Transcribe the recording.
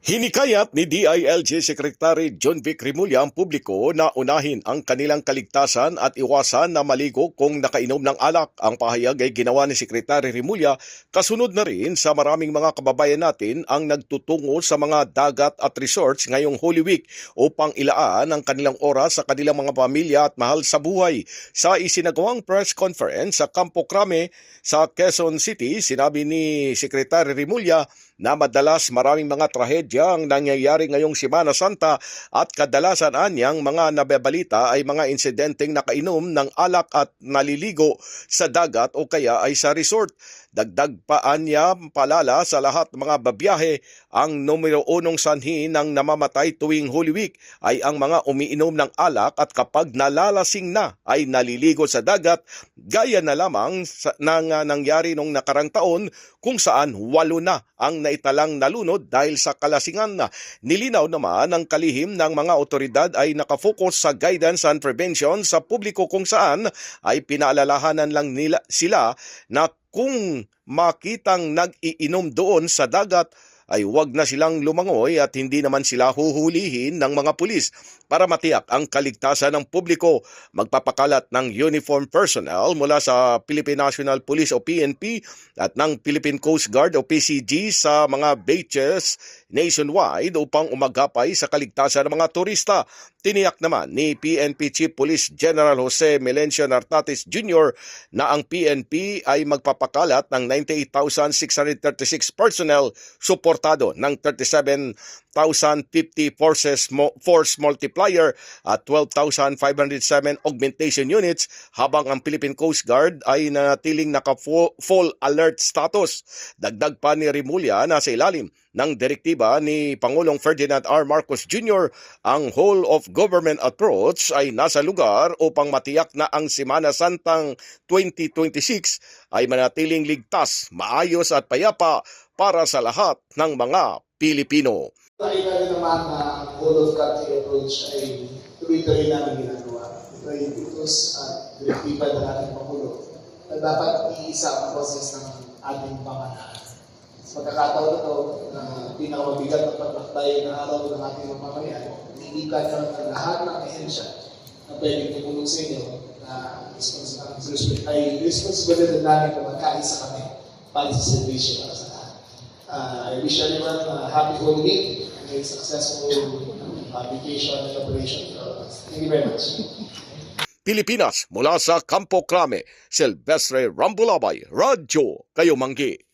Hinikayat ni DILG Secretary John Vic Remulla ang publiko na unahin ang kanilang kaligtasan at iwasan na maligo kung nakainom ng alak. Ang pahayag ay ginawa ni Secretary Remulla kasunod na rin sa maraming mga kababayan natin ang nagtutungo sa mga dagat at resorts ngayong Holy Week upang ilaan ang kanilang oras sa kanilang mga pamilya at mahal sa buhay. Sa isinagawang press conference sa Campo Crame sa Quezon City, sinabi ni Secretary Remulla na madalas maraming mga trahedya ang nangyayari ngayong Semana Santa at kadalasan anyang mga nababalita ay mga insidenteng nakainom ng alak at naliligo sa dagat o kaya ay sa resort. Dagdag pa anya palala sa lahat mga babiyahe, ang numero unong sanhi ng namamatay tuwing Holy Week ay ang mga umiinom ng alak at kapag nalalasing na ay naliligo sa dagat, gaya na lamang ng nangyari nung nakarang taon kung saan 8 na ang naitalang nalunod dahil sa kalasingan na. Nilinaw naman ang kalihim ng mga otoridad ay nakafocus sa guidance and prevention sa publiko kung saan ay pinaalalahanan lang nila sila na kung makitang nag-iinom doon sa dagat ay huwag na silang lumangoy at hindi naman sila huhulihin ng mga pulis. Para matiyak ang kaligtasan ng publiko, magpapakalat ng uniform personnel mula sa Philippine National Police o PNP at ng Philippine Coast Guard o PCG sa mga beaches nationwide upang umagapay sa kaligtasan ng mga turista. Tiniyak naman ni PNP Chief Police General Jose Melencio Nartates Jr. na ang PNP ay magpapakalat ng 98,636 personnel suportado ng 37,050 force multiplier at 12,507 augmentation units habang ang Philippine Coast Guard ay nanatiling naka-full alert status. Dagdag pa ni Remulla na sa ilalim ng direktiba ni Pangulong Ferdinand R. Marcos Jr., ang whole of government approach ay nasa lugar upang matiyak na ang Semana Santang 2026 ay manatiling ligtas, maayos at payapa para sa lahat ng mga Pilipino. Nakita rin naman na whole of country approach ay tuloy-tuloy namin ginagawa. Ito ay utos at direktiba ng ating Pangulo na dapat iisa ang process ng ating pamanaan. Sa pagkakataon na ito, na pinakamabigat na paglakbay na araw ng ating mamamayan, iniikan ng lahat ng ahensya na pwedeng tumulong sa inyo na responsibilidad namin na magkaisa kami para sa servisyo para sa lahat. I wish everyone a happy Holy Week and a successful vacation and operation. Thank you very much. Pilipinas, mula sa Campo Crame, Silvestre Rambulabay, Radyo Kayo Manggi.